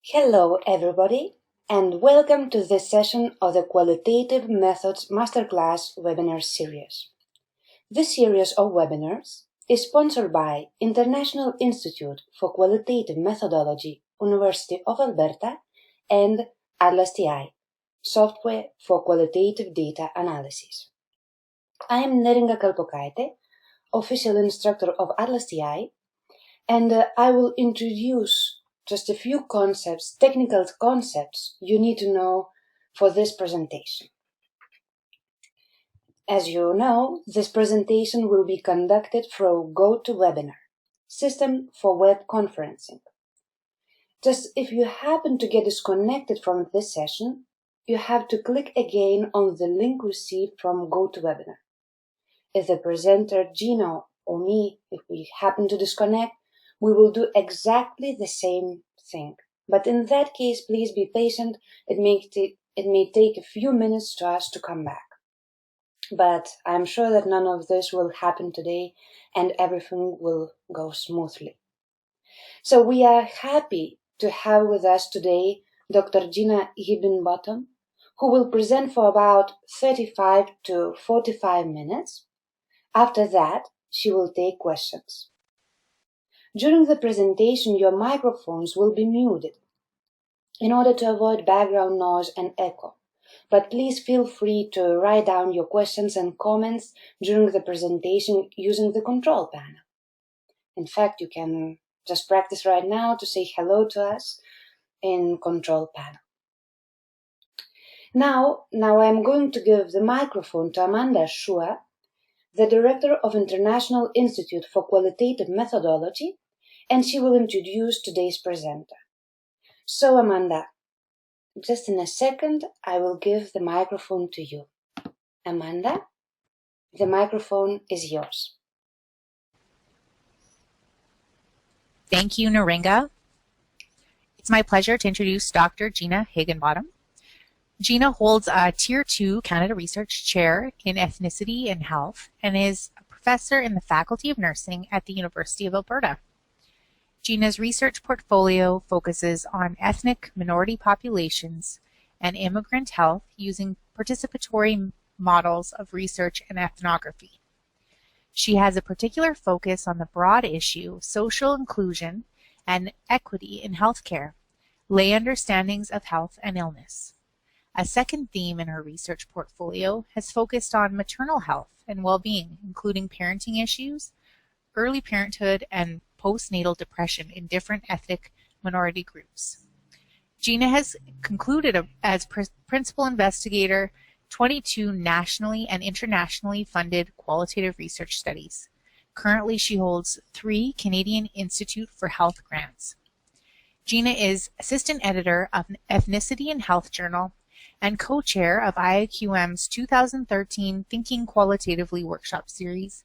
Hello everybody, and welcome to this session of the Qualitative Methods Masterclass webinar series. This series of webinars is sponsored by International Institute for Qualitative Methodology, University of Alberta, and ATLAS.ti, Software for Qualitative Data Analysis. I am Neringa Kalpokaite, official instructor of ATLAS.ti, and I will introduce just a few concepts, technical concepts you need to know for this presentation. As you know, this presentation will be conducted through GoToWebinar, system for web conferencing. Just if you happen to get disconnected from this session, you have to click again on the link received from GoToWebinar. If the presenter, Gina, or me, if we happen to disconnect, we will do exactly the same thing. But in that case, please be patient. It may take a few minutes to us to come back. But I'm sure that none of this will happen today and everything will go smoothly. So we are happy to have with us today Dr. Gina Higginbottom, who will present for about 35 to 45 minutes. After that, she will take questions. During the presentation, your microphones will be muted in order to avoid background noise and echo. But please feel free to write down your questions and comments during the presentation using the control panel. In fact, you can just practice right now to say hello to us in control panel. Now I'm going to give the microphone to Amanda Shua, the Director of International Institute for Qualitative Methodology, and she will introduce today's presenter. So, Amanda, just in a second, I will give the microphone to you. Amanda, the microphone is yours. Thank you, Neringa. It's my pleasure to introduce Dr. Gina Higginbottom. Gina holds a Tier 2 Canada Research Chair in Ethnicity and Health and is a professor in the Faculty of Nursing at the University of Alberta. Gina's research portfolio focuses on ethnic minority populations and immigrant health using participatory models of research and ethnography. She has a particular focus on the broad issue of social inclusion and equity in healthcare, lay understandings of health and illness. A second theme in her research portfolio has focused on maternal health and well-being, including parenting issues, early parenthood, and postnatal depression in different ethnic minority groups. Gina has concluded as principal investigator 22 nationally and internationally funded qualitative research studies. Currently, she holds 3 Canadian Institute for Health grants. Gina is assistant editor of Ethnicity and Health Journal and co-chair of IIQM's 2013 Thinking Qualitatively workshop series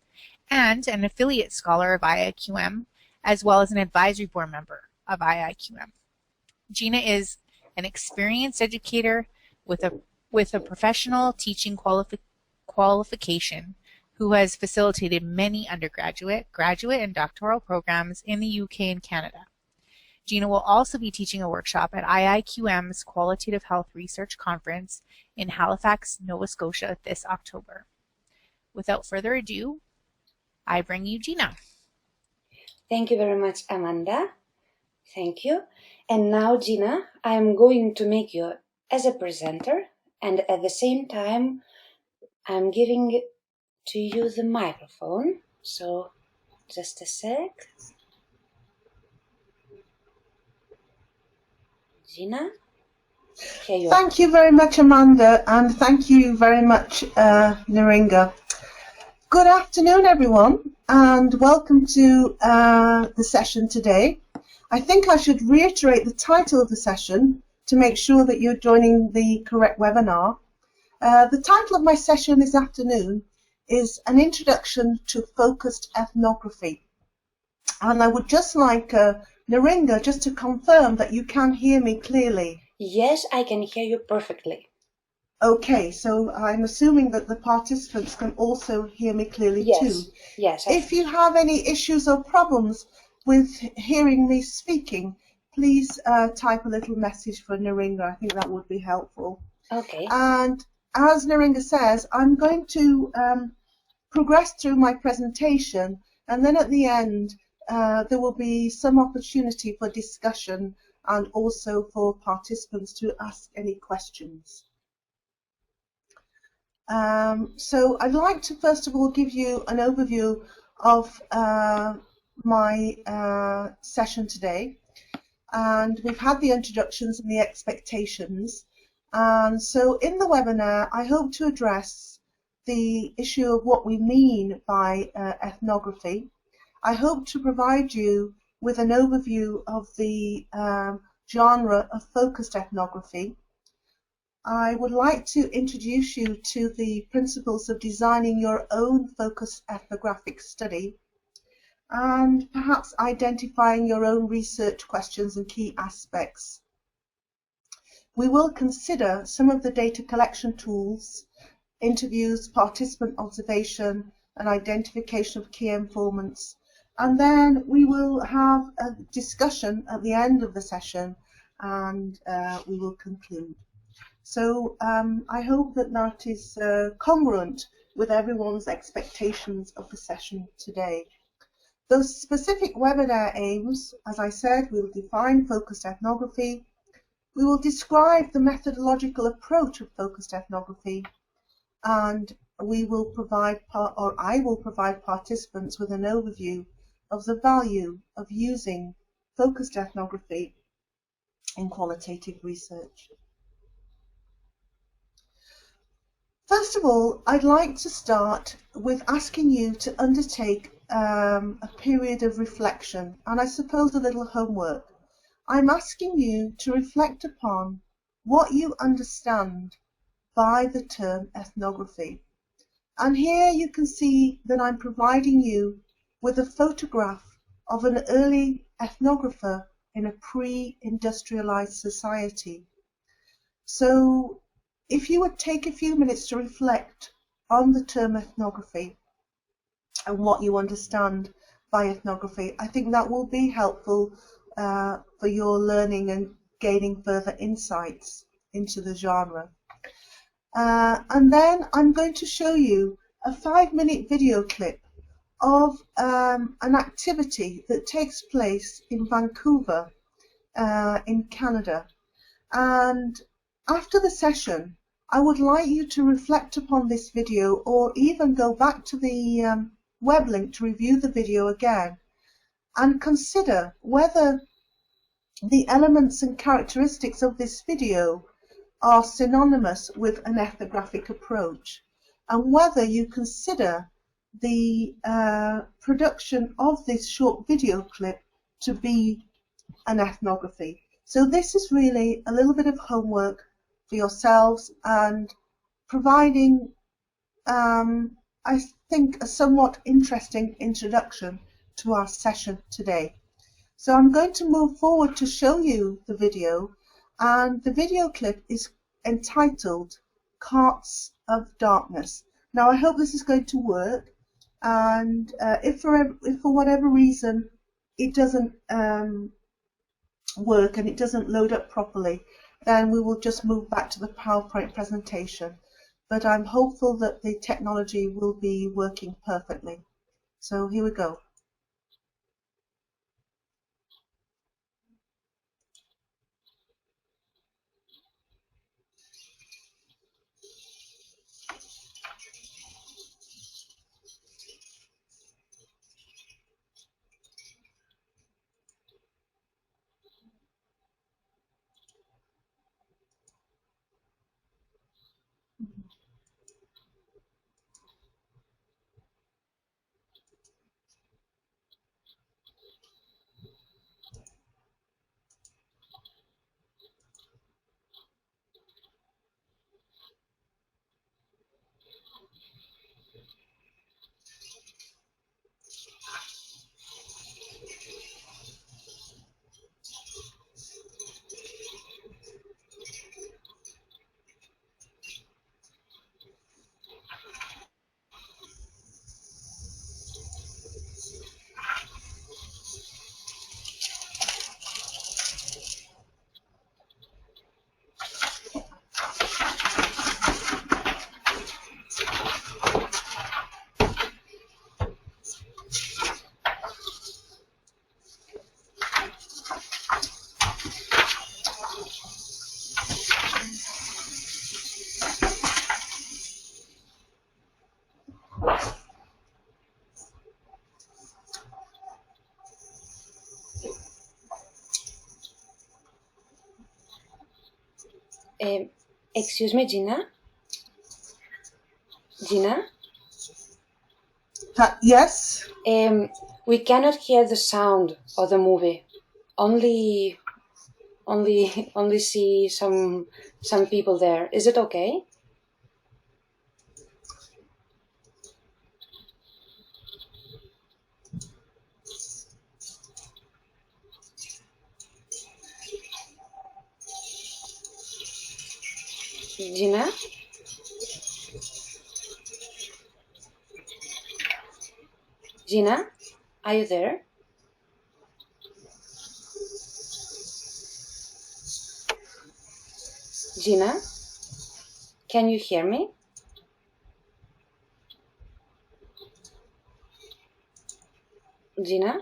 and an affiliate scholar of IIQM, as well as an advisory board member of IIQM. Gina is an experienced educator with a professional teaching qualification who has facilitated many undergraduate, graduate, and doctoral programs in the UK and Canada. Gina will also be teaching a workshop at IIQM's Qualitative Health Research Conference in Halifax, Nova Scotia this October. Without further ado, I bring you Gina. Thank you very much, Amanda. Thank you. And now, Gina, I am going to make you as a presenter, and at the same time, I'm giving to you the microphone. So, just a sec. Gina? Here you are. Thank you very much, Amanda, and thank you very much, Neringa. Good afternoon, everyone, and welcome to the session today. I think I should reiterate the title of the session to make sure that you're joining the correct webinar. The title of my session this afternoon is An Introduction to Focused Ethnography. And I would just like Neringa just to confirm that you can hear me clearly. Yes, I can hear you perfectly. Okay, so I'm assuming that the participants can also hear me clearly too. Yes. If you have any issues or problems with hearing me speaking, please type a little message for Naringa. I think that would be helpful. Okay. And as Naringa says, I'm going to progress through my presentation, and then at the end there will be some opportunity for discussion and also for participants to ask any questions. So I'd like to first of all give you an overview of my session today. And we've had the introductions and the expectations. And so in the webinar, I hope to address the issue of what we mean by ethnography. I hope to provide you with an overview of the genre of focused ethnography. I would like to introduce you to the principles of designing your own focused ethnographic study, and perhaps identifying your own research questions and key aspects. We will consider some of the data collection tools, interviews, participant observation, and identification of key informants. And then we will have a discussion at the end of the session, and we will conclude. So I hope that that is congruent with everyone's expectations of the session today. Those specific webinar aims, as I said, we will define focused ethnography. We will describe the methodological approach of focused ethnography, and we will provide, or I will provide participants with an overview of the value of using focused ethnography in qualitative research. First of all, I'd like to start with asking you to undertake a period of reflection, and I suppose a little homework. I'm asking you to reflect upon what you understand by the term ethnography. And here you can see that I'm providing you with a photograph of an early ethnographer in a pre-industrialized society. So if you would take a few minutes to reflect on the term ethnography and what you understand by ethnography, I think that will be helpful for your learning and gaining further insights into the genre. And then I'm going to show you a 5-minute video clip of an activity that takes place in Vancouver in Canada. And after the session, I would like you to reflect upon this video, or even go back to the web link to review the video again, and consider whether the elements and characteristics of this video are synonymous with an ethnographic approach, and whether you consider the production of this short video clip to be an ethnography. So this is really a little bit of homework for yourselves, and providing, I think, a somewhat interesting introduction to our session today. So I'm going to move forward to show you the video, and the video clip is entitled Carts of Darkness. Now I hope this is going to work, and if for whatever reason it doesn't work and it doesn't load up properly, then we will just move back to the PowerPoint presentation. But I'm hopeful that the technology will be working perfectly. So here we go. Excuse me, Gina? Gina? Yes? We cannot hear the sound of the movie. Only see some people there. Is it okay? Gina? Gina? Are you there? Gina? Can you hear me? Gina?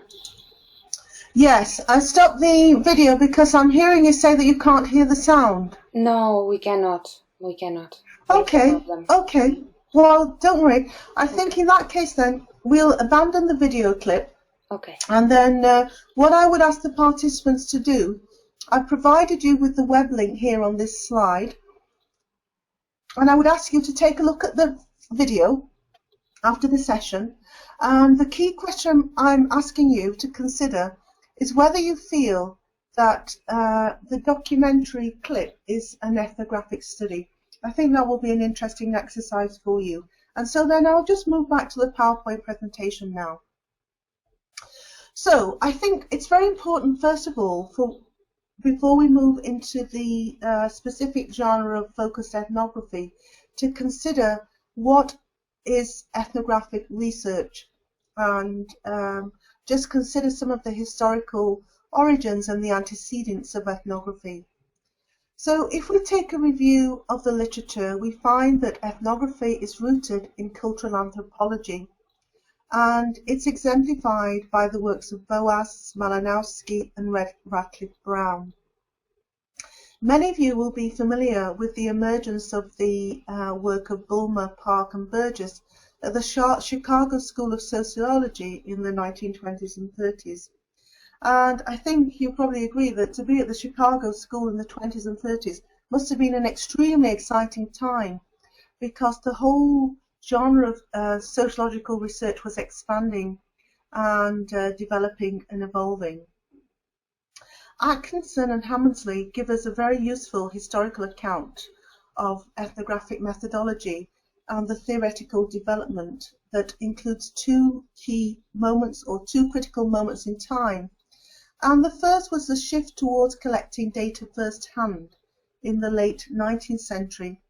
Yes, I stopped the video because I'm hearing you say that you can't hear the sound. No, we cannot. We cannot. Okay, okay. Well, don't worry. I think in that case then, we'll abandon the video clip. Okay. And then what I would ask the participants to do, I've provided you with the web link here on this slide. And I would ask you to take a look at the video after the session. And the key question I'm asking you to consider is whether you feel that the documentary clip is an ethnographic study. I think that will be an interesting exercise for you. And so then I'll just move back to the PowerPoint presentation now. So I think it's very important, first of all, before we move into the specific genre of focused ethnography, to consider what is ethnographic research and just consider some of the historical origins and the antecedents of ethnography. So if we take a review of the literature, we find that ethnography is rooted in cultural anthropology, and it's exemplified by the works of Boas, Malinowski and Radcliffe Brown. Many of you will be familiar with the emergence of the work of Bulmer, Park and Burgess at the Chicago School of Sociology in the 1920s and 30s. And I think you'll probably agree that to be at the Chicago School in the 20s and 30s must have been an extremely exciting time, because the whole genre of sociological research was expanding and developing and evolving. Atkinson and Hammonsley give us a very useful historical account of ethnographic methodology and the theoretical development that includes two key moments or two critical moments in time. And the first was the shift towards collecting data firsthand in the late 19th century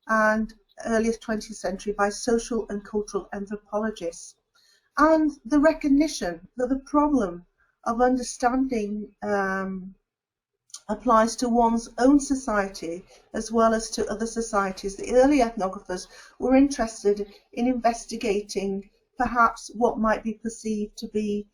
and earliest 20th century by social and cultural anthropologists, and the recognition that the problem of understanding applies to one's own society as well as to other societies. The early ethnographers were interested in investigating perhaps what might be perceived to be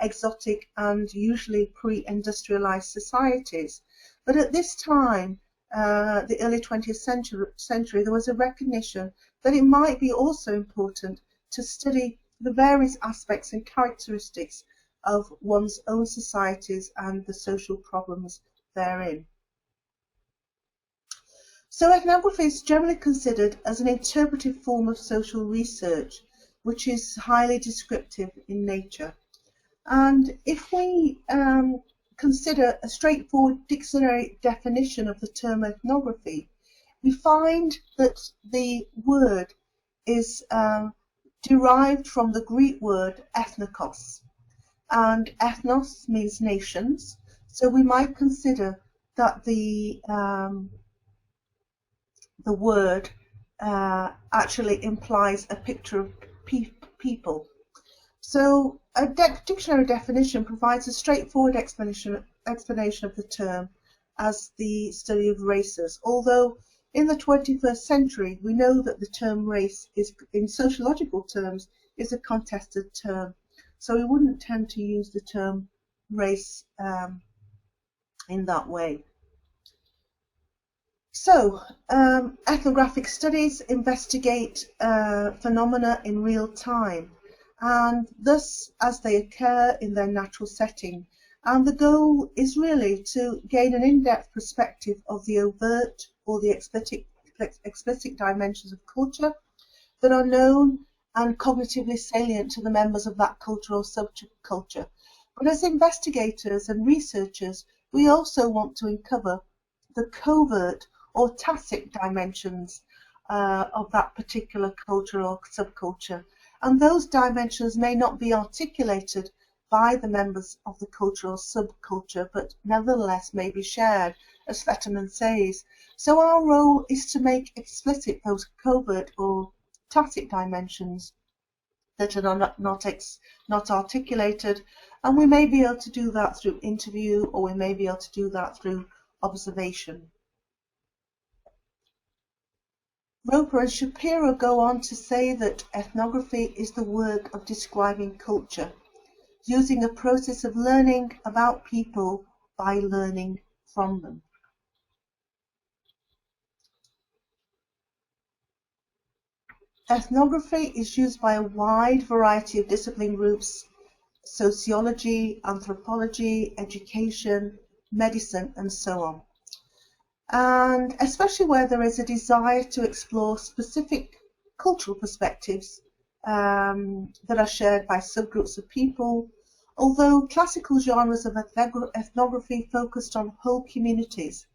exotic and usually pre-industrialized societies. But at this time, the early 20th century, there was a recognition that it might be also important to study the various aspects and characteristics of one's own societies and the social problems therein. So ethnography is generally considered as an interpretive form of social research, which is highly descriptive in nature. And if we consider a straightforward dictionary definition of the term ethnography, we find that the word is derived from the Greek word ethnikos, and ethnos means nations. So we might consider that the word actually implies a picture of people. So a dictionary definition provides a straightforward explanation of the term as the study of races, although in the 21st century we know that the term race is, in sociological terms, is a contested term. So we wouldn't tend to use the term race in that way. So ethnographic studies investigate phenomena in real time, and thus as they occur in their natural setting, And the goal is really to gain an in-depth perspective of the overt or the explicit dimensions of culture that are known and cognitively salient to the members of that culture or subculture. But as investigators and researchers, we also want to uncover the covert or tacit dimensions of that particular culture or subculture. And those dimensions may not be articulated by the members of the culture or subculture, but nevertheless may be shared, as Fetterman says. So our role is to make explicit those covert or tacit dimensions that are not articulated, and we may be able to do that through interview, or we may be able to do that through observation. Roper and Shapiro go on to say that ethnography is the work of describing culture, using a process of learning about people by learning from them. Ethnography is used by a wide variety of discipline groups: sociology, anthropology, education, medicine, and so on. And especially where there is a desire to explore specific cultural perspectives that are shared by subgroups of people, although classical genres of ethnography focused on whole communities.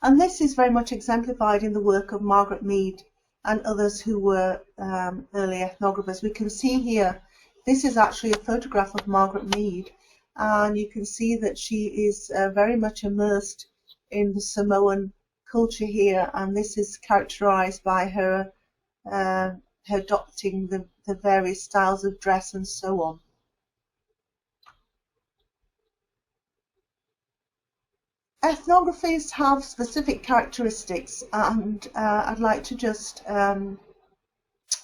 And this is very much exemplified in the work of Margaret Mead and others who were early ethnographers. We can see here, this is actually a photograph of Margaret Mead, and you can see that she is very much immersed in the Samoan culture here, and this is characterized by her adopting the various styles of dress and so on. Ethnographies have specific characteristics, and I'd like to just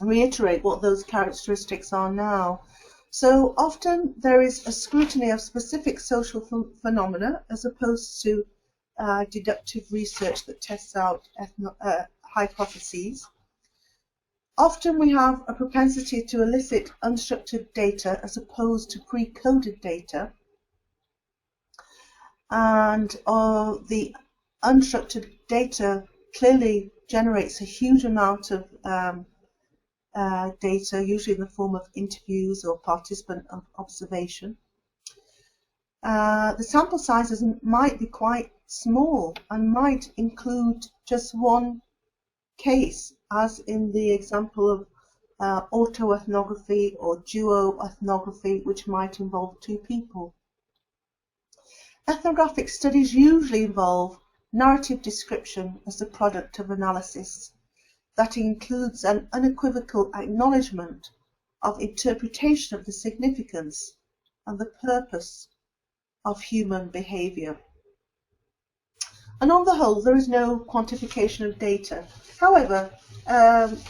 reiterate what those characteristics are now. So often there is a scrutiny of specific social phenomena as opposed to deductive research that tests out hypotheses. Often we have a propensity to elicit unstructured data as opposed to pre-coded data. And the unstructured data clearly generates a huge amount of data, usually in the form of interviews or participant observation. The sample sizes might be quite small and might include just one case, as in the example of autoethnography or duoethnography, which might involve two people. Ethnographic studies usually involve narrative description as the product of analysis that includes an unequivocal acknowledgement of interpretation of the significance and the purpose of human behaviour. And on the whole, there is no quantification of data. However,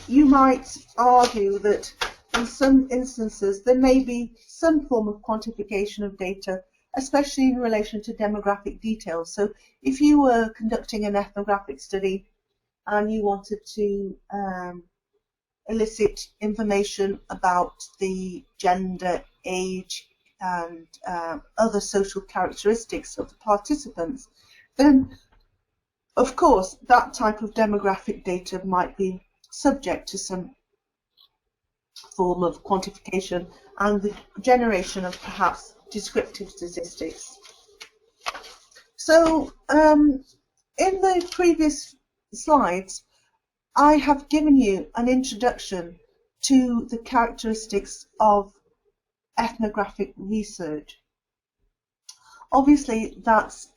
you might argue that in some instances there may be some form of quantification of data, especially in relation to demographic details. So if you were conducting an ethnographic study and you wanted to elicit information about the gender, age, and other social characteristics of the participants, then of course that type of demographic data might be subject to some form of quantification and the generation of perhaps descriptive statistics. So in the previous slides, I have given you an introduction to the characteristics of ethnographic research. Obviously, that's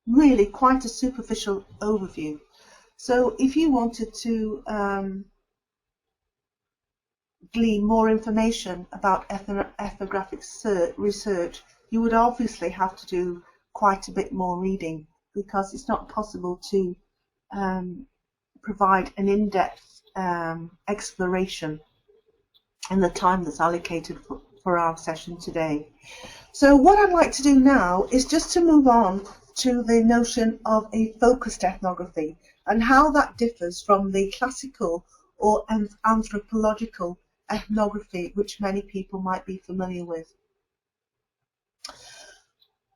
really quite a superficial overview. So if you wanted to glean more information about ethnographic research, you would obviously have to do quite a bit more reading, because it's not possible to provide an in-depth exploration in the time that's allocated for our session today. So what I'd like to do now is just to move on to the notion of a focused ethnography and how that differs from the classical or anthropological ethnography which many people might be familiar with.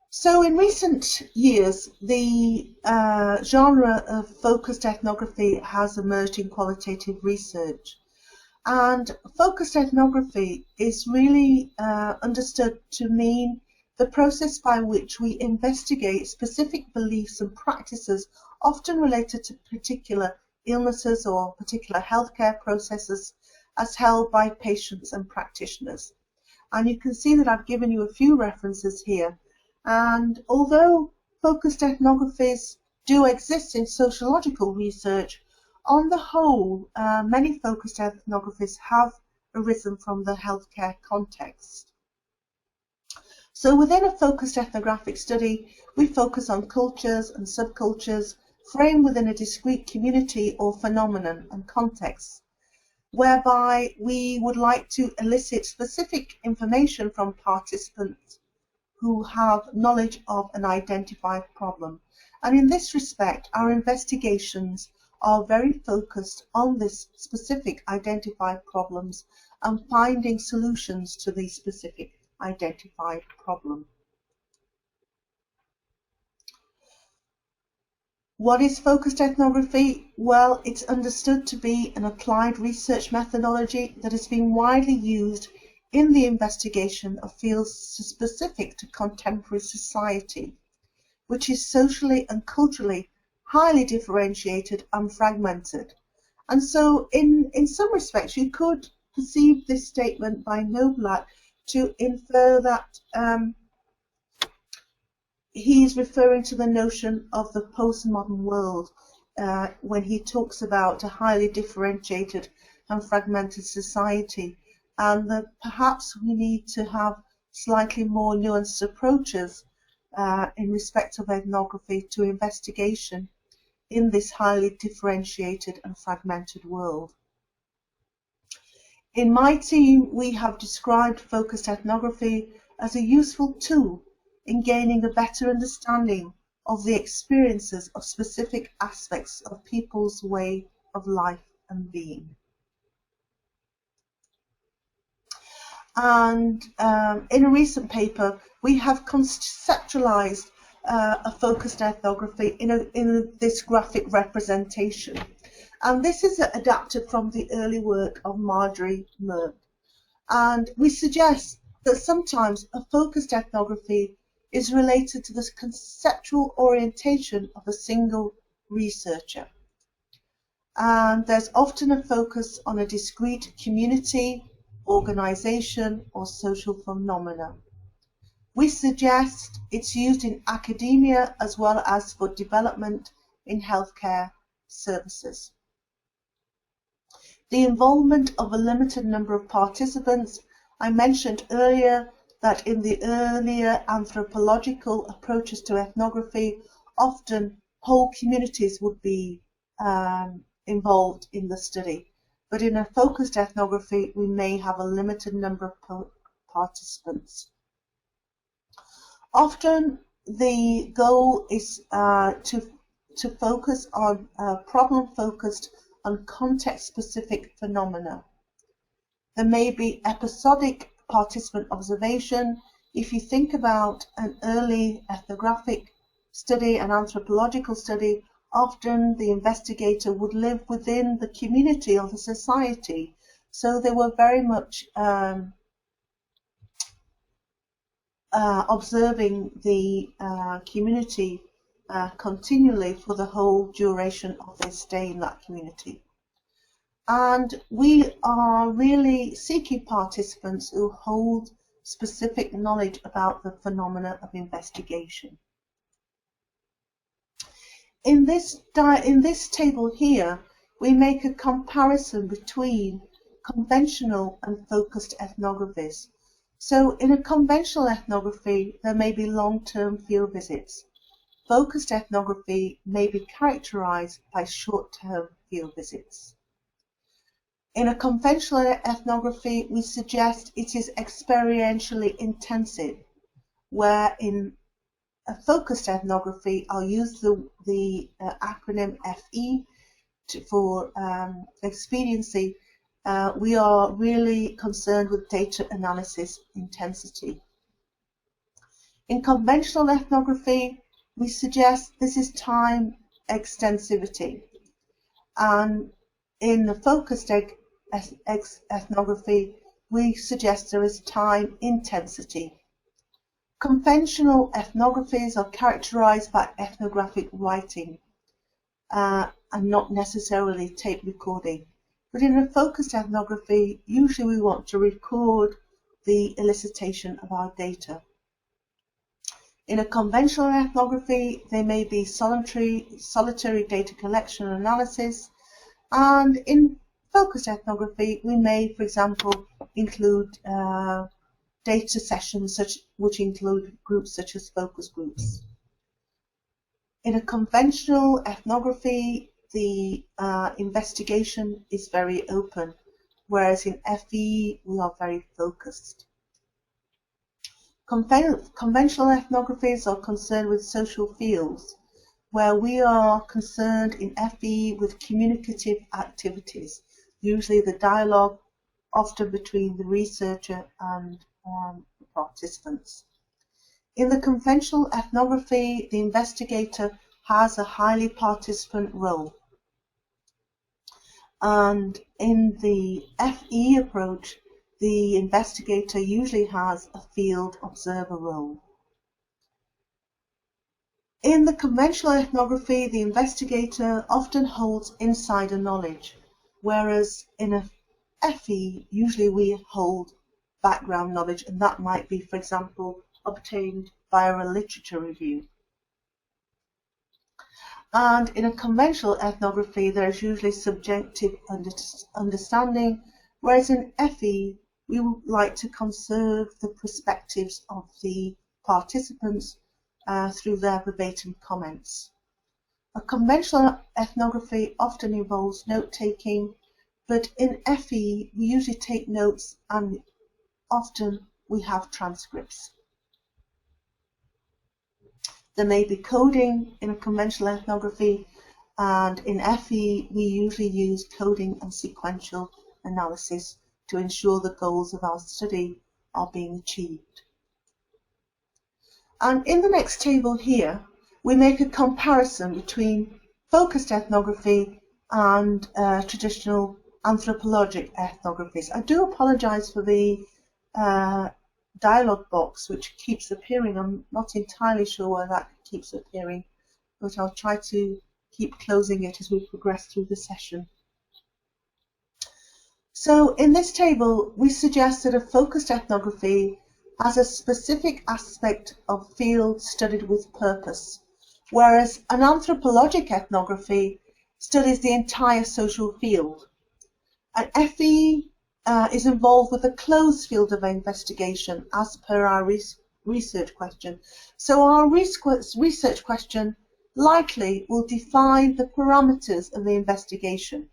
So in recent years, the genre of focused ethnography has emerged in qualitative research. And focused ethnography is really understood to mean the process by which we investigate specific beliefs and practices, often related to particular illnesses or particular healthcare processes, as held by patients and practitioners. And you can see that I've given you a few references here. And although focused ethnographies do exist in sociological research, on the whole, many focused ethnographies have arisen from the healthcare context. So within a focused ethnographic study, we focus on cultures and subcultures framed within a discrete community or phenomenon and context, whereby we would like to elicit specific information from participants who have knowledge of an identified problem. And in this respect, our investigations are very focused on this specific identified problems and finding solutions to these specific identified problem. What is focused ethnography? Well, it's understood to be an applied research methodology that has been widely used in the investigation of fields specific to contemporary society, which is socially and culturally highly differentiated and fragmented. And so in some respects, you could perceive this statement by Noblat to infer that he is referring to the notion of the postmodern world when he talks about a highly differentiated and fragmented society, and that perhaps we need to have slightly more nuanced approaches in respect of ethnography to investigation in this highly differentiated and fragmented world. In my team, we have described focused ethnography as a useful tool in gaining a better understanding of the experiences of specific aspects of people's way of life and being. And in a recent paper, we have conceptualized a focused ethnography in this graphic representation. And this is adapted from the early work of Marjorie Merck. And we suggest that sometimes a focused ethnography is related to the conceptual orientation of a single researcher. And there's often a focus on a discrete community, organization, or social phenomena. We suggest it's used in academia as well as for development in healthcare services. The involvement of a limited number of participants. I mentioned earlier that in the earlier anthropological approaches to ethnography, often whole communities would be involved in the study. But in a focused ethnography, we may have a limited number of participants. Often the goal is to focus on problem-focused and context-specific phenomena. There may be episodic participant observation. If you think about an early ethnographic study, an anthropological study, often the investigator would live within the community or the society. So they were very much observing the community continually for the whole duration of their stay in that community. And we are really seeking participants who hold specific knowledge about the phenomena of investigation. In this table here, we make a comparison between conventional and focused ethnographies. So in a conventional ethnography, there may be long-term field visits. Focused ethnography may be characterized by short-term field visits. In a conventional ethnography, we suggest it is experientially intensive, where in a focused ethnography, I'll use the acronym FE for expediency. We are really concerned with data analysis intensity. In conventional ethnography, we suggest this is time extensivity. And in the focused ethnography, we suggest there is time intensity. Conventional ethnographies are characterized by ethnographic writing and not necessarily tape recording. But in a focused ethnography, usually we want to record the elicitation of our data. In a conventional ethnography, there may be solitary data collection and analysis, and in focused ethnography, we may, for example, include data sessions which include groups such as focus groups. In a conventional ethnography, the investigation is very open, whereas in FE, we are very focused. Conventional ethnographies are concerned with social fields, where we are concerned in FE with communicative activities, usually the dialogue, often between the researcher and the participants. In the conventional ethnography, the investigator has a highly participant role. And in the FE approach, the investigator usually has a field observer role. In the conventional ethnography, the investigator often holds insider knowledge, whereas in a FE, usually we hold background knowledge, and that might be, for example, obtained via a literature review. And in a conventional ethnography, there is usually subjective understanding, whereas in FE, we would like to conserve the perspectives of the participants through their verbatim comments. A conventional ethnography often involves note-taking, but in FE, we usually take notes and often we have transcripts. There may be coding in a conventional ethnography, and in FE, we usually use coding and sequential analysis to ensure the goals of our study are being achieved. And in the next table here, we make a comparison between focused ethnography and traditional anthropologic ethnographies. I do apologize for the dialog box which keeps appearing. I'm not entirely sure why that keeps appearing, but I'll try to keep closing it as we progress through the session. So in this table, we suggest that a focused ethnography has a specific aspect of field studied with purpose, whereas an anthropologic ethnography studies the entire social field. And FE is involved with a closed field of investigation as per our research question. So our research question likely will define the parameters of the investigation,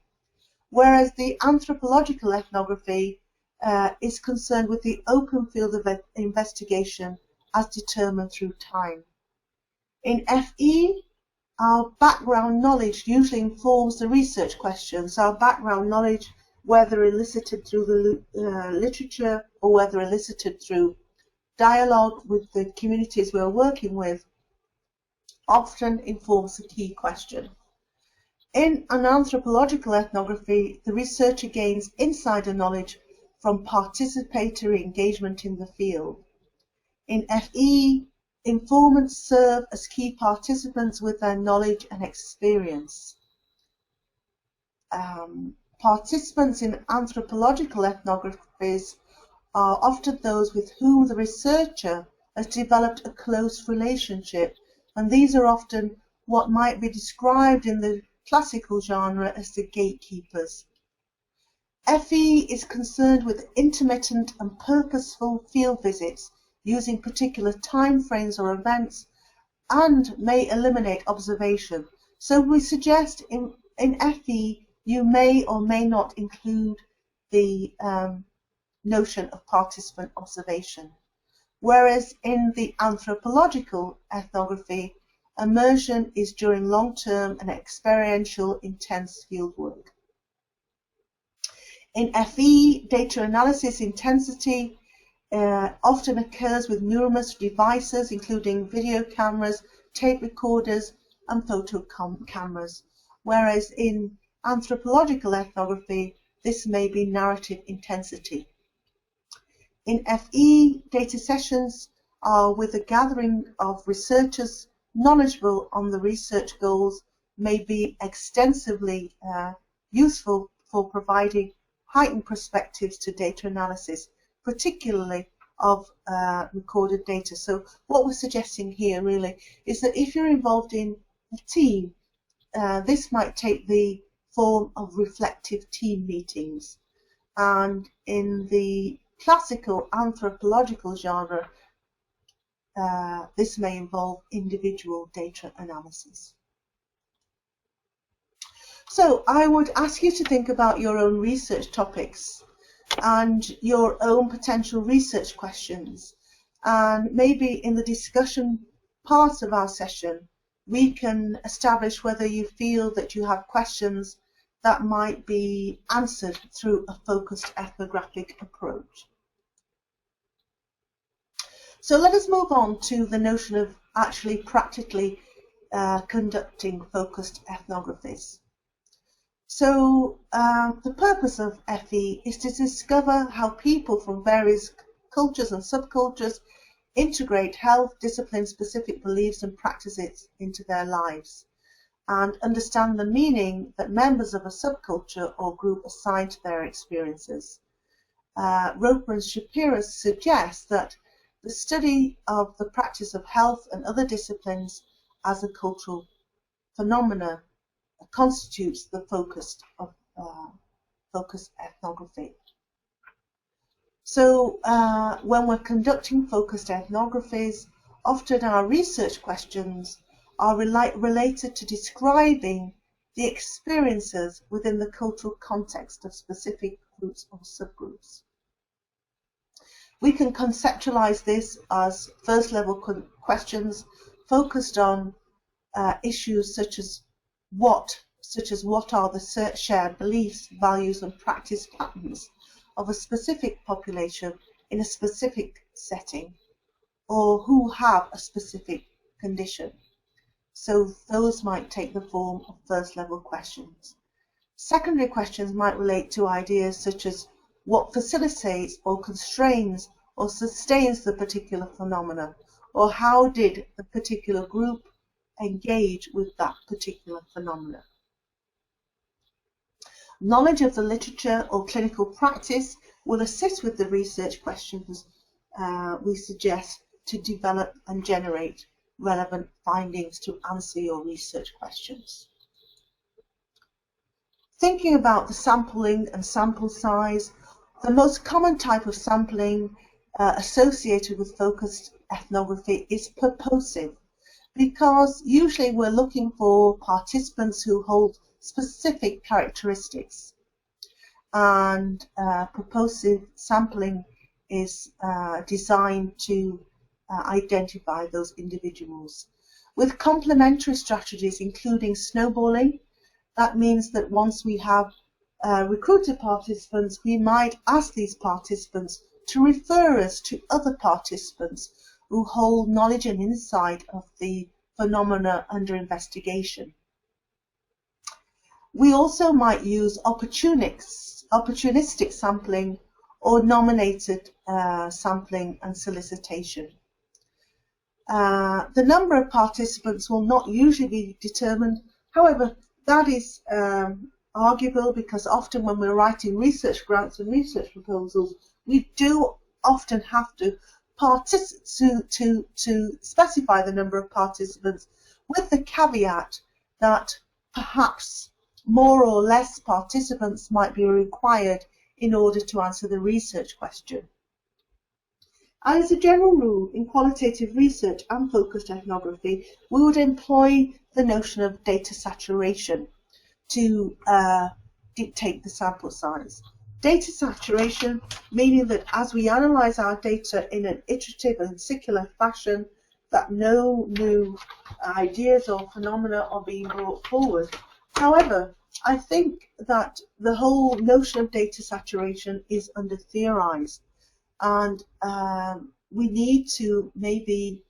whereas the anthropological ethnography is concerned with the open field of investigation as determined through time. In FE, our background knowledge usually informs the research questions. Our background knowledge, whether elicited through the literature or whether elicited through dialogue with the communities we are working with, often informs the key question. In an anthropological ethnography, the researcher gains insider knowledge from participatory engagement in the field. In FE, informants serve as key participants with their knowledge and experience. Participants in anthropological ethnographies are often those with whom the researcher has developed a close relationship, and these are often what might be described in the classical genre as the gatekeepers. FE is concerned with intermittent and purposeful field visits using particular time frames or events and may eliminate observation. So we suggest in FE you may or may not include the notion of participant observation. Whereas in the anthropological ethnography, immersion is during long-term and experiential intense fieldwork. In FE, data analysis intensity often occurs with numerous devices, including video cameras, tape recorders, and photo cameras, whereas in anthropological ethnography, this may be narrative intensity. In FE, data sessions are with a gathering of researchers knowledgeable on the research goals, may be extensively useful for providing heightened perspectives to data analysis, particularly of recorded data. So what we're suggesting here really is that if you're involved in a team, this might take the form of reflective team meetings. And in the classical anthropological genre, this may involve individual data analysis. So I would ask you to think about your own research topics and your own potential research questions. And maybe in the discussion part of our session, we can establish whether you feel that you have questions that might be answered through a focused ethnographic approach. So let us move on to the notion of actually practically conducting focused ethnographies. So the purpose of FE is to discover how people from various cultures and subcultures integrate health, discipline-specific beliefs and practices into their lives, and understand the meaning that members of a subculture or group assign to their experiences. Roper and Shapiro suggest that the study of the practice of health and other disciplines as a cultural phenomena constitutes the focused ethnography. So when we're conducting focused ethnographies, often our research questions are related to describing the experiences within the cultural context of specific groups or subgroups. We can conceptualize this as first level questions focused on issues such as what are the shared beliefs, values and practice patterns of a specific population in a specific setting, or who have a specific condition. So those might take the form of first level questions. Secondary questions might relate to ideas such as what facilitates or constrains or sustains the particular phenomena, or how did the particular group engage with that particular phenomena. Knowledge of the literature or clinical practice will assist with the research questions we suggest to develop and generate relevant findings to answer your research questions. Thinking about the sampling and sample size, the most common type of sampling associated with focused ethnography is purposive, because usually we're looking for participants who hold specific characteristics, and purposive sampling is designed to identify those individuals. With complementary strategies including snowballing, that means that once we have recruited participants, we might ask these participants to refer us to other participants who hold knowledge and insight of the phenomena under investigation. We also might use opportunistic sampling or nominated sampling and solicitation. The number of participants will not usually be determined. However, that is arguable, because often when we're writing research grants and research proposals, we do often have to specify the number of participants, with the caveat that perhaps more or less participants might be required in order to answer the research question. As a general rule, in qualitative research and focused ethnography, we would employ the notion of data saturation to dictate the sample size. Data saturation meaning that as we analyse our data in an iterative and circular fashion, that no new ideas or phenomena are being brought forward. However, I think that the whole notion of data saturation is under-theorised, and we need to maybe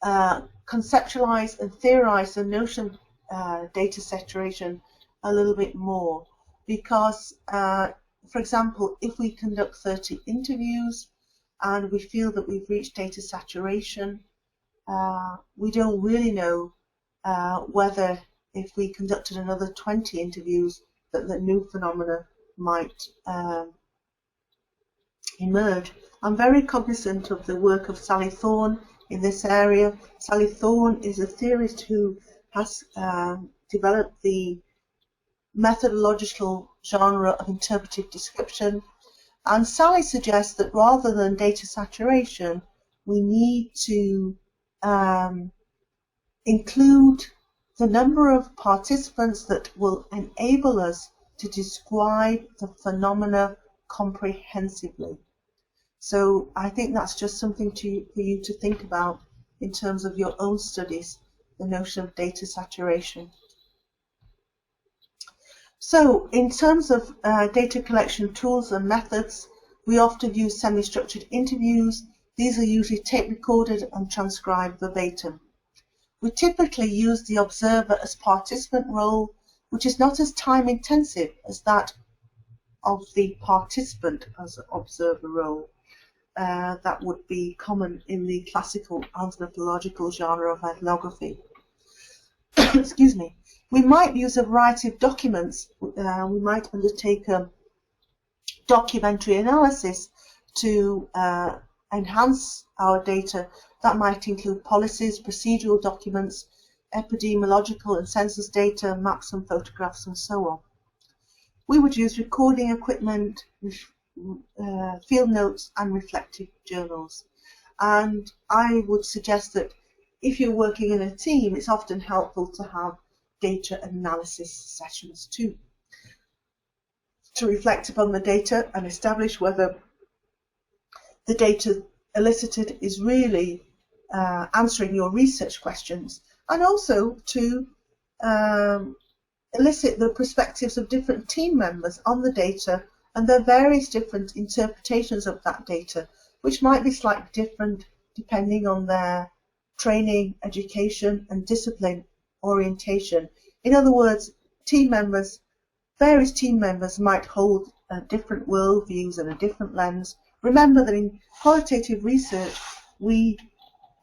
conceptualize and theorize the notion of data saturation a little bit more, because for example, if we conduct 30 interviews and we feel that we've reached data saturation, we don't really know whether if we conducted another 20 interviews that the new phenomena might emerge. I'm very cognizant of the work of Sally Thorne in this area. Sally Thorne is a theorist who has developed the methodological genre of interpretive description, and Sally suggests that rather than data saturation, we need to include the number of participants that will enable us to describe the phenomena comprehensively. So I think that's just something for you to think about in terms of your own studies, the notion of data saturation. So in terms of data collection tools and methods, we often use semi-structured interviews. These are usually tape recorded and transcribed verbatim. We typically use the observer as participant role, which is not as time intensive as that of the participant as observer role. That would be common in the classical anthropological genre of ethnography. Excuse me. We might use a variety of documents. We might undertake a documentary analysis to enhance our data. That might include policies, procedural documents, epidemiological and census data, maps and photographs, and so on. We would use recording equipment, field notes, and reflective journals. And I would suggest that if you're working in a team, it's often helpful to have data analysis sessions too, to reflect upon the data and establish whether the data elicited is really answering your research questions, and also to elicit the perspectives of different team members on the data and their various different interpretations of that data, which might be slightly different depending on their training, education, and discipline orientation. In other words, various team members might hold different worldviews and a different lens. Remember that in qualitative research, we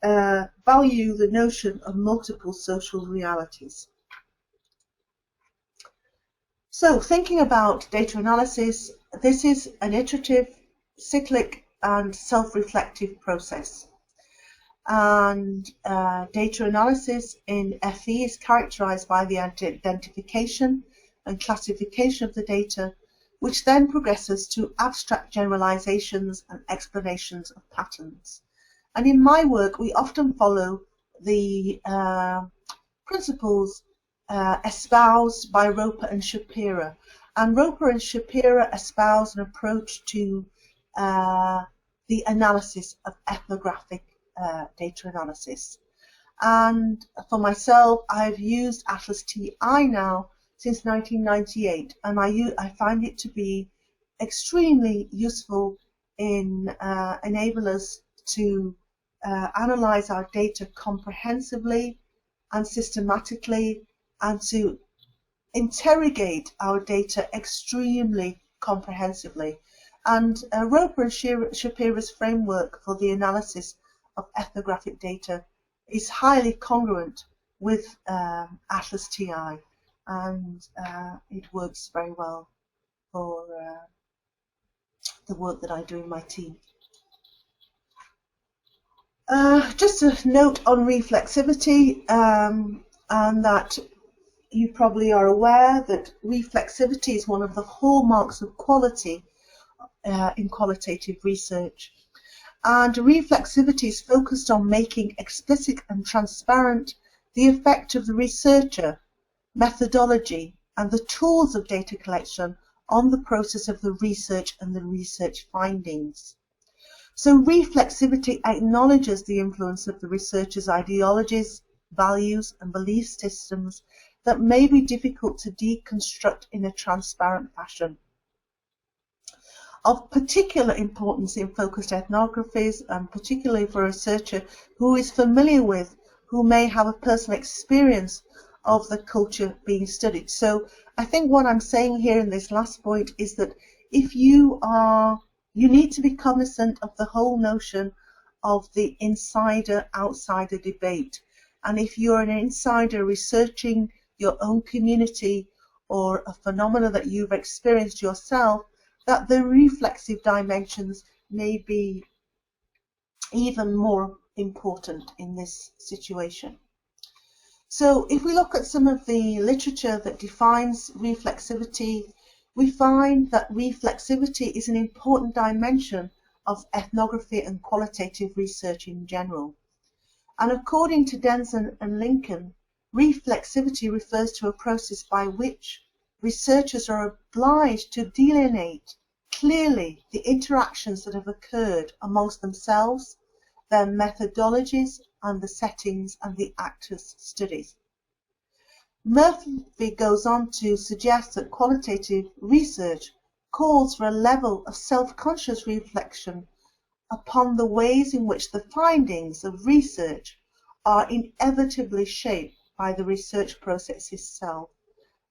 value the notion of multiple social realities. So, thinking about data analysis, this is an iterative, cyclic, and self-reflective process. And data analysis in FE is characterized by the identification and classification of the data, which then progresses to abstract generalizations and explanations of patterns. And in my work, we often follow the principles espoused by Roper and Shapira. And Roper and Shapira espouse an approach to the analysis of ethnographic data analysis. And for myself, I've used ATLAS.ti now since 1998, and I find it to be extremely useful in enable us to analyze our data comprehensively and systematically, and to interrogate our data extremely comprehensively. And Roper and Shapira's framework for the analysis of ethnographic data is highly congruent with ATLAS.ti, and it works very well for the work that I do in my team. Just a note on reflexivity, and that you probably are aware that reflexivity is one of the hallmarks of quality in qualitative research. And reflexivity is focused on making explicit and transparent the effect of the researcher, methodology, and the tools of data collection on the process of the research and the research findings. So reflexivity acknowledges the influence of the researcher's ideologies, values, and belief systems that may be difficult to deconstruct in a transparent fashion. Of particular importance in focused ethnographies, and particularly for a researcher who is familiar with, who may have a personal experience of the culture being studied. So I think what I'm saying here in this last point is that if you need to be cognizant of the whole notion of the insider-outsider debate. And if you're an insider researching your own community or a phenomena that you've experienced yourself, that the reflexive dimensions may be even more important in this situation. So if we look at some of the literature that defines reflexivity, we find that reflexivity is an important dimension of ethnography and qualitative research in general. And according to Denson and Lincoln, reflexivity refers to a process by which researchers are obliged to delineate clearly the interactions that have occurred amongst themselves, their methodologies, and the settings and the actors studied. Murphy goes on to suggest that qualitative research calls for a level of self-conscious reflection upon the ways in which the findings of research are inevitably shaped by the research process itself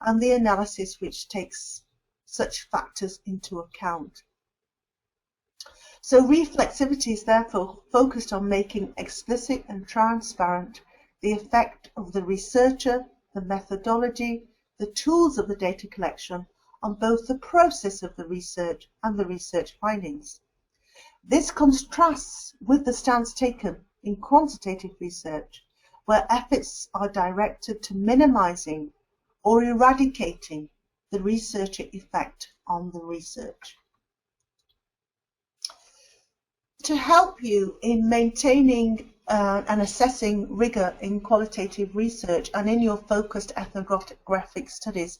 and the analysis which takes such factors into account. So reflexivity is therefore focused on making explicit and transparent the effect of the researcher, the methodology, the tools of the data collection on both the process of the research and the research findings. This contrasts with the stance taken in quantitative research, where efforts are directed to minimizing or eradicating the researcher effect on the research. To help you in maintaining and assessing rigor in qualitative research and in your focused ethnographic studies,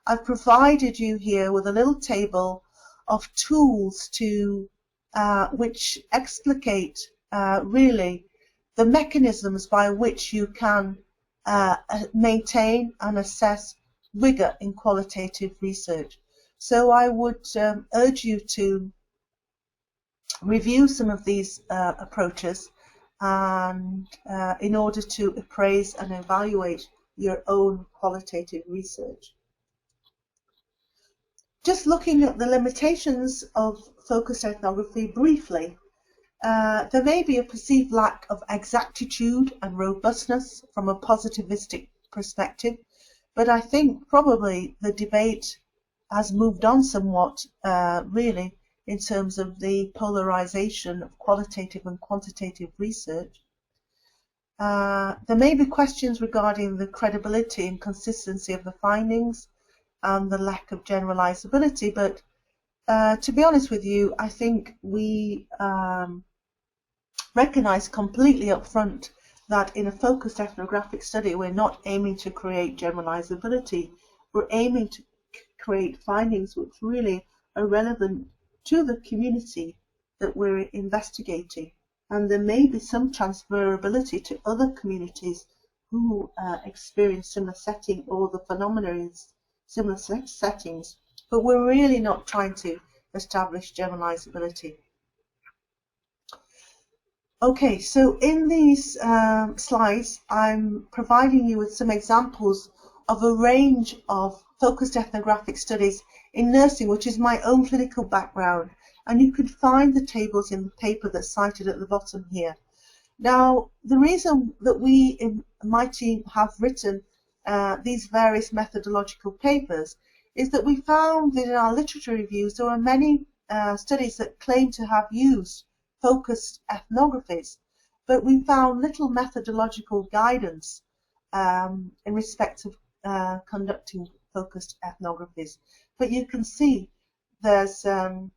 I've provided you here with a little table of tools to which explicate really the mechanisms by which you can maintain and assess rigor in qualitative research. So I would urge you to review some of these approaches and in order to appraise and evaluate your own qualitative research. Just looking at the limitations of focused ethnography briefly, there may be a perceived lack of exactitude and robustness from a positivistic perspective, but I think probably the debate has moved on somewhat really in terms of the polarization of qualitative and quantitative research. There may be questions regarding the credibility and consistency of the findings and the lack of generalizability, but to be honest with you, I think we recognize completely up front that in a focused ethnographic study, we're not aiming to create generalizability. We're aiming to create findings which really are relevant to the community that we're investigating. And there may be some transferability to other communities who experience similar setting or the phenomena in similar settings, but we're really not trying to establish generalizability. Okay, so in these slides, I'm providing you with some examples of a range of focused ethnographic studies in nursing, which is my own clinical background, and you could find the tables in the paper that's cited at the bottom here. Now, the reason that we in my team have written these various methodological papers is that we found that in our literature reviews there are many studies that claim to have used focused ethnographies, but we found little methodological guidance in respect of conducting focused ethnographies. But you can see there's a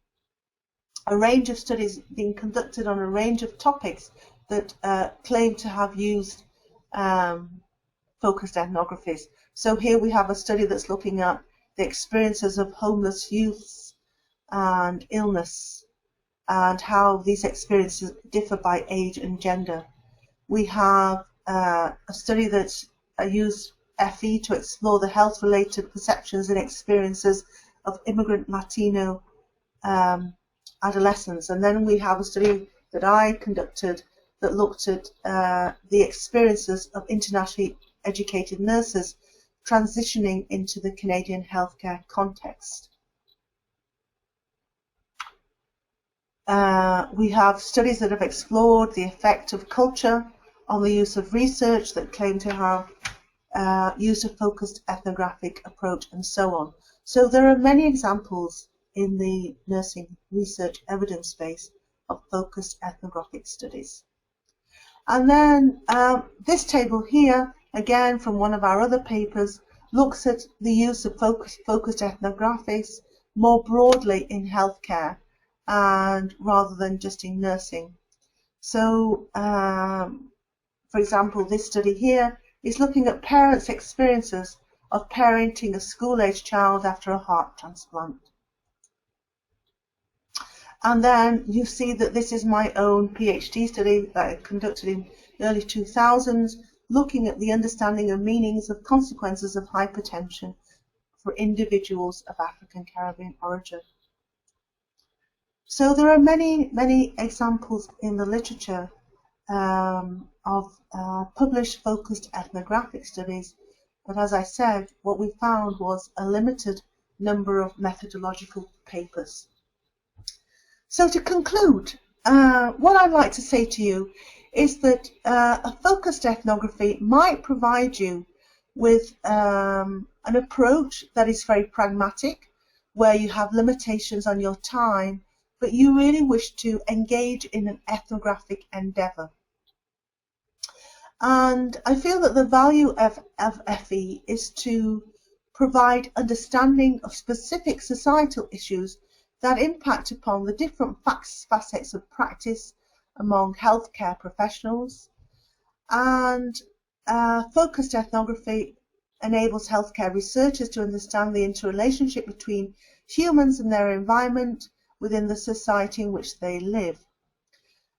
range of studies being conducted on a range of topics that claim to have used focused ethnographies. So here we have a study that's looking at the experiences of homeless youths and illness and how these experiences differ by age and gender. We have a study that used FE to explore the health-related perceptions and experiences of immigrant Latino adolescents. And then we have a study that I conducted that looked at the experiences of internationally educated nurses transitioning into the Canadian healthcare context. We have studies that have explored the effect of culture on the use of research that claim to have user-focused ethnographic approach, and so on. So there are many examples in the nursing research evidence space of focused ethnographic studies. And then this table here, again from one of our other papers, looks at the use of focused ethnographics more broadly in healthcare and rather than just in nursing. So, for example, this study here is looking at parents' experiences of parenting a school-aged child after a heart transplant. And then you see that this is my own PhD study that I conducted in the early 2000s, looking at the understanding of meanings of consequences of hypertension for individuals of African Caribbean origin. So there are many, many examples in the literature of published focused ethnographic studies, but as I said, what we found was a limited number of methodological papers. So to conclude, what I'd like to say to you is that a focused ethnography might provide you with an approach that is very pragmatic, where you have limitations on your time, but you really wish to engage in an ethnographic endeavour. And I feel that the value of FE is to provide understanding of specific societal issues that impact upon the different facets of practice among healthcare professionals. And focused ethnography enables healthcare researchers to understand the interrelationship between humans and their environment within the society in which they live.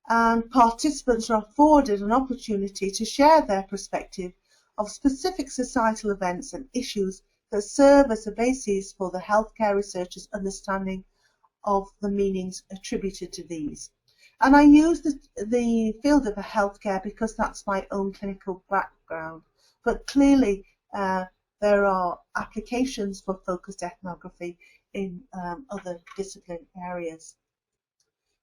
And participants are afforded an opportunity to share their perspective of specific societal events and issues that serve as a basis for the healthcare researcher's understanding of the meanings attributed to these. And I use the field of healthcare because that's my own clinical background, but clearly there are applications for focused ethnography in other discipline areas.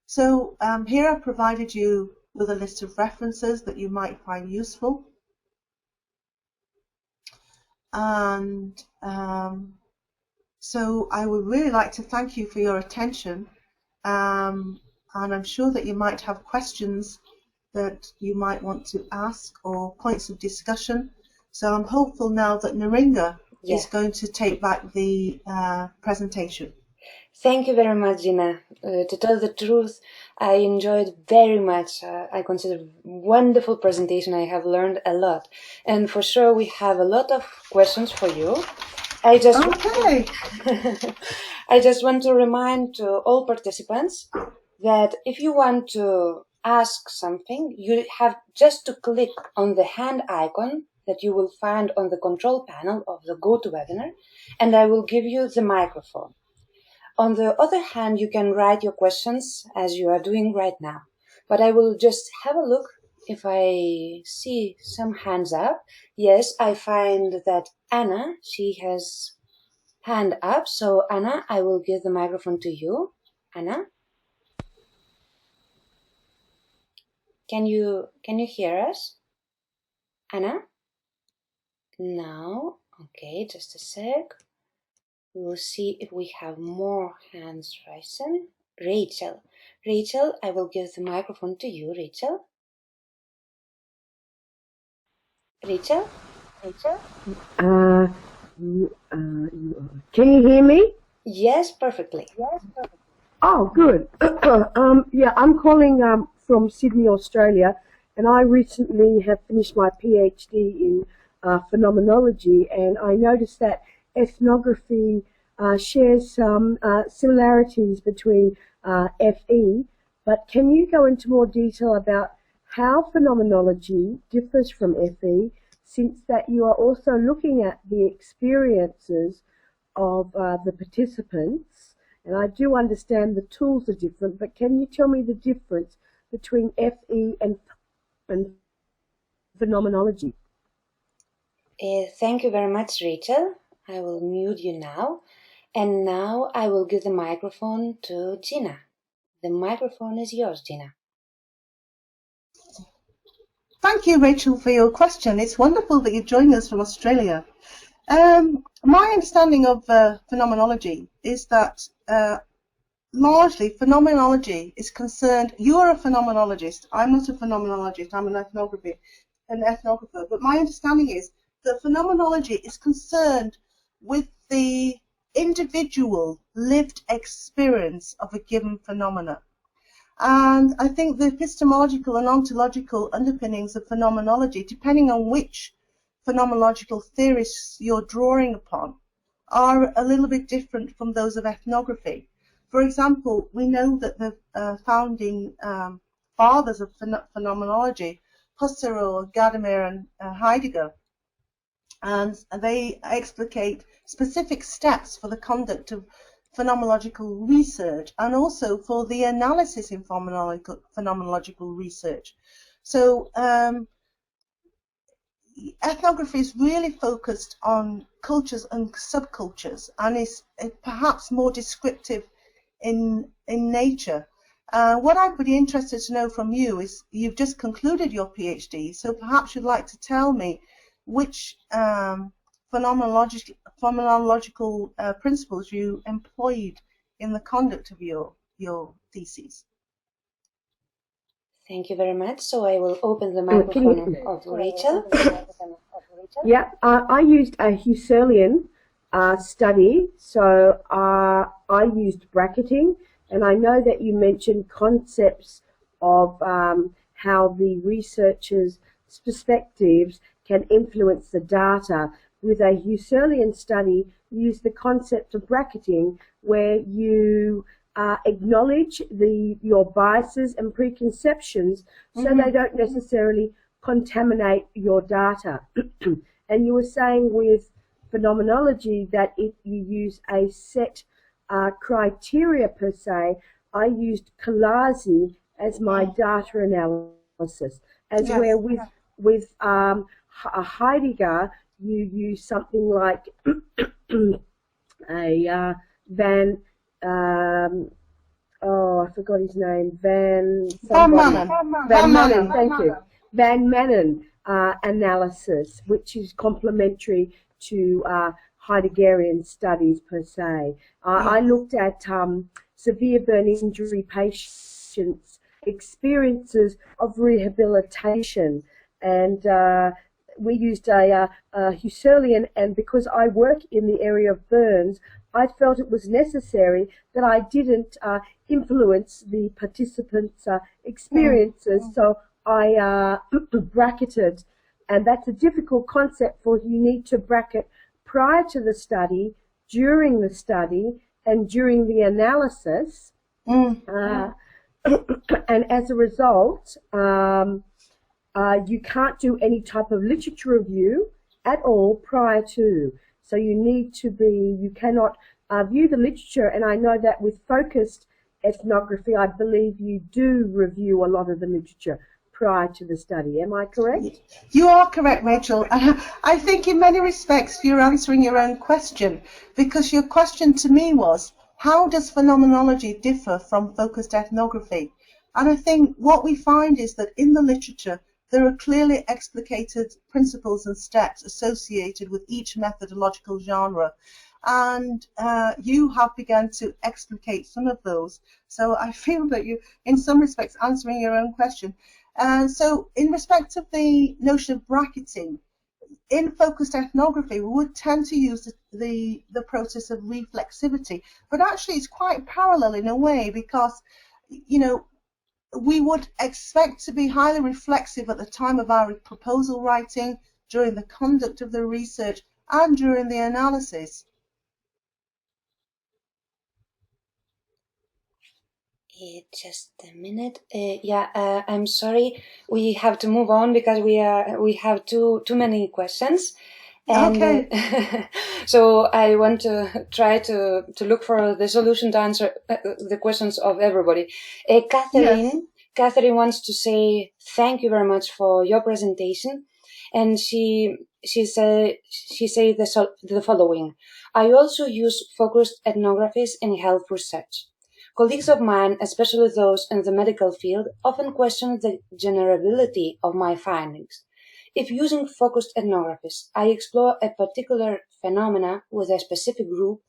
So here I've provided you with a list of references that you might find useful. And so I would really like to thank you for your attention. And I'm sure that you might have questions that you might want to ask or points of discussion. So I'm hopeful now that Naringa is going to take back the presentation. Thank you very much, Gina. To tell the truth, I enjoyed very much. I consider wonderful presentation. I have learned a lot. And for sure, we have a lot of questions for you. I just want to remind to all participants that if you want to ask something, you have just to click on the hand icon that you will find on the control panel of the GoToWebinar, and I will give you the microphone. On the other hand, you can write your questions as you are doing right now. But I will just have a look if I see some hands up. Yes, I find that Anna, she has hand up. So Anna, I will give the microphone to you. Anna? Can you hear us? Anna? No. Okay, just a sec. We will see if we have more hands raising. Rachel. Rachel, I will give the microphone to you, Rachel. Rachel? Rachel? Can you hear me? Yes, perfectly. Oh, good. Yeah, I'm calling from Sydney, Australia, and I recently have finished my PhD in phenomenology, and I noticed that ethnography shares some similarities between FE, but can you go into more detail about how phenomenology differs from FE, since that you are also looking at the experiences of the participants And I do understand the tools are different, but can you tell me the difference between FE and phenomenology? Thank you very much, Rachel. I will mute you now. And now I will give the microphone to Gina. The microphone is yours, Gina. Thank you, Rachel, for your question. It's wonderful that you're joining us from Australia. My understanding of phenomenology is that largely phenomenology is concerned. You're a phenomenologist. I'm not a phenomenologist. I'm an ethnographer. But my understanding is that phenomenology is concerned with the individual lived experience of a given phenomena. And I think the epistemological and ontological underpinnings of phenomenology, depending on which phenomenological theories you're drawing upon, are a little bit different from those of ethnography. For example, we know that the founding fathers of phenomenology, Husserl, Gadamer, and Heidegger, and they explicate specific steps for the conduct of phenomenological research and also for the analysis in phenomenological research. So ethnography is really focused on cultures and subcultures and is perhaps more descriptive in nature. What I would be interested to know from you is, you've just concluded your PhD, so perhaps you'd like to tell me which phenomenological principles you employed in the conduct of your thesis. Thank you very much. So I will open the microphone of Rachel. Yeah, I used a Husserlian study, so I used bracketing, and I know that you mentioned concepts of how the researchers' perspectives can influence the data. With a Husserlian study, you use the concept of bracketing, where you acknowledge your biases and preconceptions, so they don't necessarily contaminate your data. And you were saying with phenomenology that if you use a set criteria per se, I used Kalasi as my data analysis, as Yes. where with Heidegger you use something like a Van I forgot his name. Van Manen. Thank you. Van Manen analysis, which is complementary to Heideggerian studies per se. I looked at severe burn injury patients' experiences of rehabilitation, and we used a Husserlian, and because I work in the area of burns, I felt it was necessary that I didn't influence the participants' experiences, so I bracketed, and that's a difficult concept, for you need to bracket prior to the study, during the study, and during the analysis, and as a result, you can't do any type of literature review at all prior to. So you cannot view the literature, and I know that with focused ethnography, I believe you do review a lot of the literature prior to the study. Am I correct? You are correct, Rachel. I think in many respects you're answering your own question, because your question to me was, how does phenomenology differ from focused ethnography? And I think what we find is that in the literature there are clearly explicated principles and steps associated with each methodological genre. And you have begun to explicate some of those. So I feel that you, in some respects, answering your own question. So in respect of the notion of bracketing, in focused ethnography, we would tend to use the process of reflexivity. But actually, it's quite parallel in a way, because, you know, we would expect to be highly reflexive at the time of our proposal writing, during the conduct of the research, and during the analysis. Just a minute. I'm sorry. We have to move on because we have too many questions. And Okay. so I want to try to look for the solution to answer the questions of everybody. Yes. Catherine wants to say thank you very much for your presentation, and she say the following: I also use focused ethnographies in health research. Colleagues of mine, especially those in the medical field, often question the generability of my findings. If using focused ethnographies, I explore a particular phenomena with a specific group,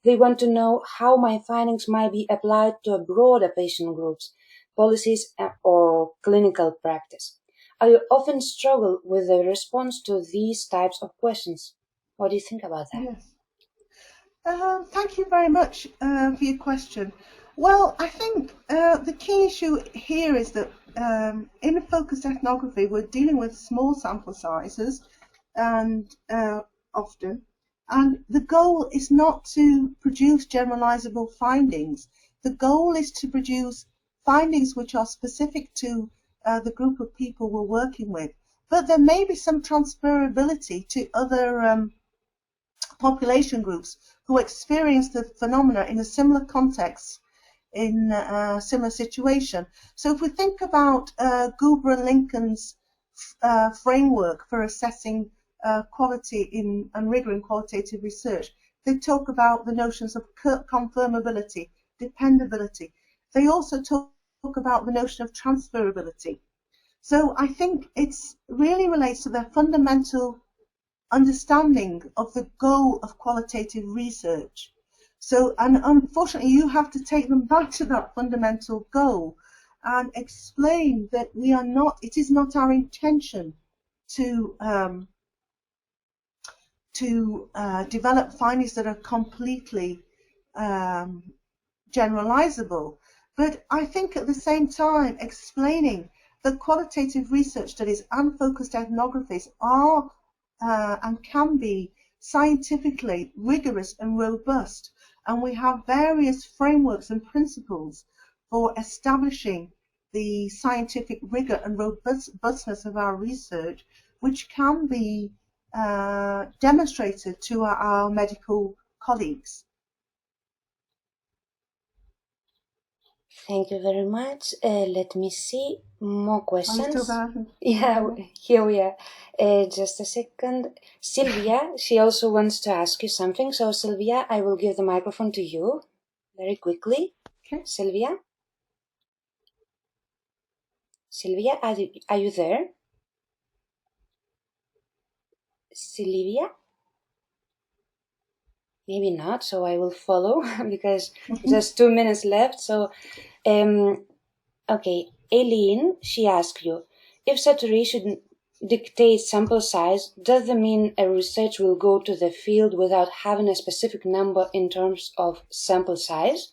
they want to know how my findings might be applied to a broader patient groups, policies, or clinical practice. I often struggle with the response to these types of questions. What do you think about that? Yes. Thank you very much for your question. Well, I think the key issue here is that in focused ethnography, we're dealing with small sample sizes, and often, and the goal is not to produce generalizable findings. The goal is to produce findings which are specific to the group of people we're working with. But there may be some transferability to other population groups who experience the phenomena in a similar context, in a similar situation. So if we think about Guber and Lincoln's framework for assessing quality and rigor in qualitative research, they talk about the notions of confirmability, dependability. They also talk about the notion of transferability. So I think it's really relates to their fundamental understanding of the goal of qualitative research. So, and unfortunately, you have to take them back to that fundamental goal and explain that it is not our intention to develop findings that are completely generalizable. But I think at the same time, explaining that qualitative research studies and focused ethnographies are and can be scientifically rigorous and robust, and we have various frameworks and principles for establishing the scientific rigor and robustness of our research, which can be demonstrated to our medical colleagues. Thank you very much. Let me see more questions. Are you still there? Yeah, here we are. Just a second. Sylvia, she also wants to ask you something. So, Sylvia, I will give the microphone to you very quickly. Okay. Sylvia? Sylvia, are you there? Sylvia? Maybe not, so I will follow because just 2 minutes left. So, okay, Aileen, she asked you, if saturation dictates sample size, does that mean a research will go to the field without having a specific number in terms of sample size?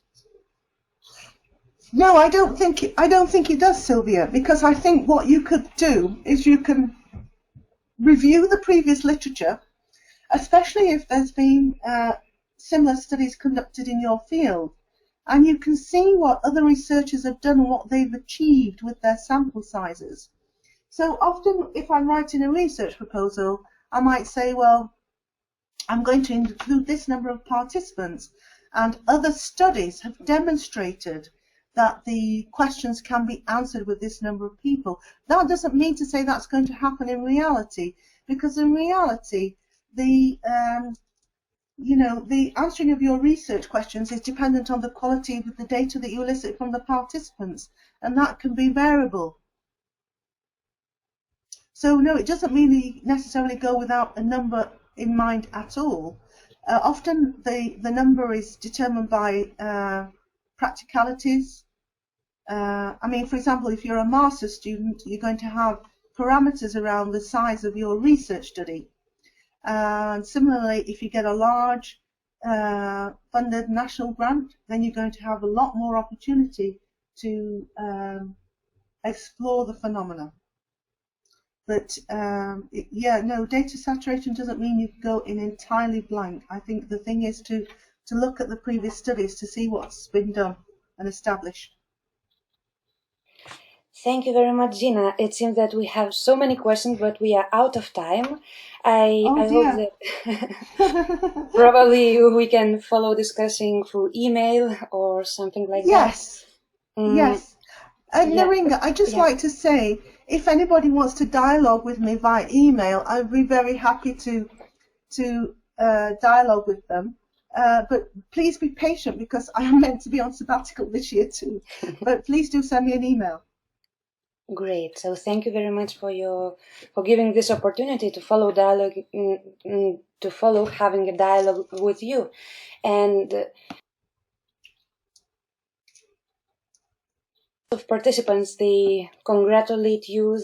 No, I don't think it does, Sylvia, because I think what you could do is you can review the previous literature, especially if there's been similar studies conducted in your field, and you can see what other researchers have done and what they've achieved with their sample sizes. So often, if I'm writing a research proposal, I might say, well, I'm going to include this number of participants, and other studies have demonstrated that the questions can be answered with this number of people. That doesn't mean to say that's going to happen in reality, because in reality, the answering of your research questions is dependent on the quality of the data that you elicit from the participants, and that can be variable. So no, it doesn't mean that you necessarily go without a number in mind at all. Often the number is determined by practicalities. I mean, for example, if you're a master's student, you're going to have parameters around the size of your research study. And similarly, if you get a large funded national grant, then you're going to have a lot more opportunity to explore the phenomena. But data saturation doesn't mean you go in entirely blank. I think the thing is to look at the previous studies to see what's been done and established. Thank you very much, Gina. It seems that we have so many questions, but we are out of time. I hope that probably we can follow discussing through email or something like Yes. that. Yes. Naringa, I'd just like to say, if anybody wants to dialogue with me via email, I'd be very happy to dialogue with them. But please be patient because I am meant to be on sabbatical this year too. But please do send me an email. Great. So thank you very much for giving this opportunity to follow dialogue, to follow having a dialogue with you, and of participants, they congratulate you.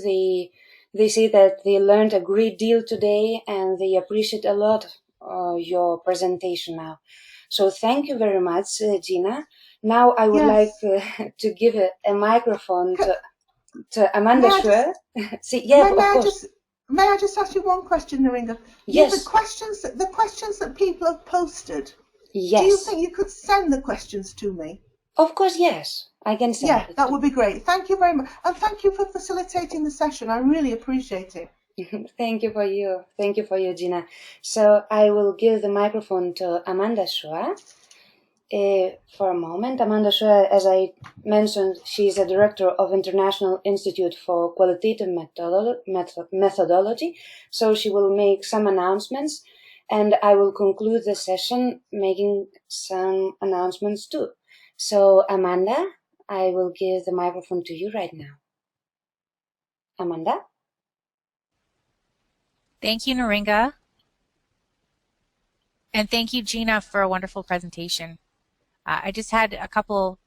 They say that they learned a great deal today, and they appreciate a lot your presentation now. So thank you very much, Gina. Now I would like to give a microphone to Amanda Schwer. May I just ask you one question, Naringa? Yes. The questions that people have posted. Yes. Do you think you could send the questions to me? Of course, yes. I can send it. That would be great. Thank you very much. And thank you for facilitating the session. I really appreciate it. Thank you for you. Thank you for you, Gina. So I will give the microphone to Amanda Schwer. For a moment, Amanda Schwer, as I mentioned, she is a director of International Institute for Qualitative Methodology. So she will make some announcements, and I will conclude the session making some announcements too. So Amanda, I will give the microphone to you right now. Amanda? Thank you, Naringa. And thank you, Gina, for a wonderful presentation. I just had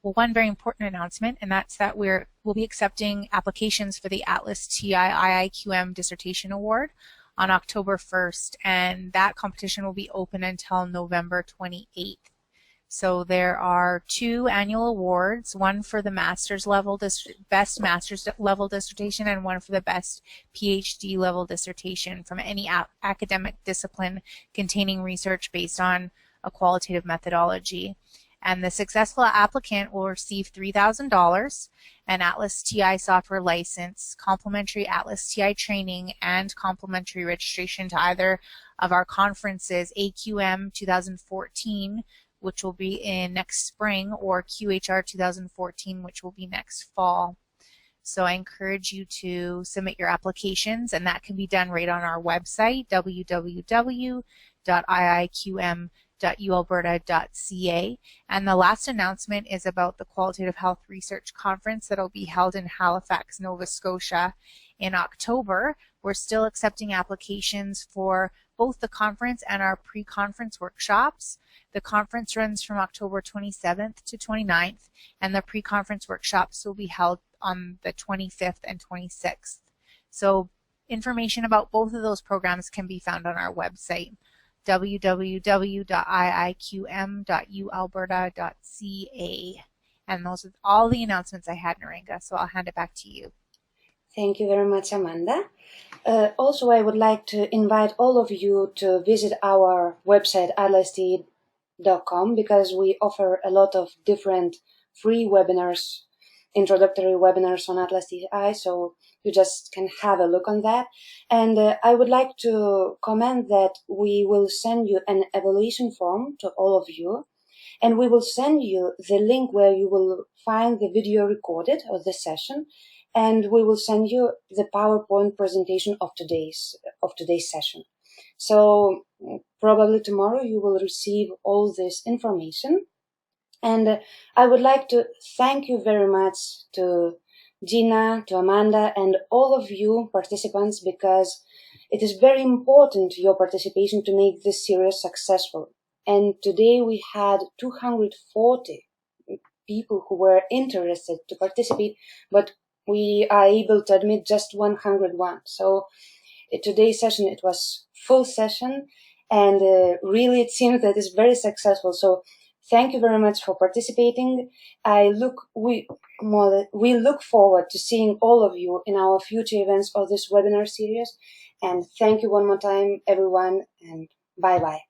one very important announcement, and that's that we'll be accepting applications for the ATLAS.ti IIQM Dissertation Award on October 1st, and that competition will be open until November 28th. So there are 2 annual awards, one for the best master's level dissertation and one for the best PhD level dissertation from any academic discipline containing research based on a qualitative methodology. And the successful applicant will receive $3,000, an ATLAS.ti software license, complimentary ATLAS.ti training, and complimentary registration to either of our conferences, AQM 2014, which will be in next spring, or QHR 2014, which will be next fall. So I encourage you to submit your applications, and that can be done right on our website, www.iiqm.ualberta.ca. And the last announcement is about the Qualitative Health Research Conference that will be held in Halifax, Nova Scotia in October. We're still accepting applications for both the conference and our pre-conference workshops. The conference runs from October 27th to 29th, and the pre-conference workshops will be held on the 25th and 26th. So information about both of those programs can be found on our website, www.iiqm.ualberta.ca. And those are all the announcements I had, Naringa, so I'll hand it back to you. Thank you very much, Amanda. Also, I would like to invite all of you to visit our website, ATLAS.ti.com, because we offer a lot of different free webinars, introductory webinars on ATLAS.ti, so you just can have a look on that. And I would like to comment that we will send you an evaluation form to all of you, and we will send you the link where you will find the video recorded of the session, and we will send you the PowerPoint presentation of today's session. So probably tomorrow you will receive all this information. And I would like to thank you very much to Gina, to Amanda, and all of you participants, because it is very important, your participation, to make this series successful. And today we had 240 people who were interested to participate, but we are able to admit just 101. So today's session, it was full session, and really it seems that it's very successful. So thank you very much for participating. We look forward to seeing all of you in our future events of this webinar series. And thank you one more time, everyone, and bye-bye.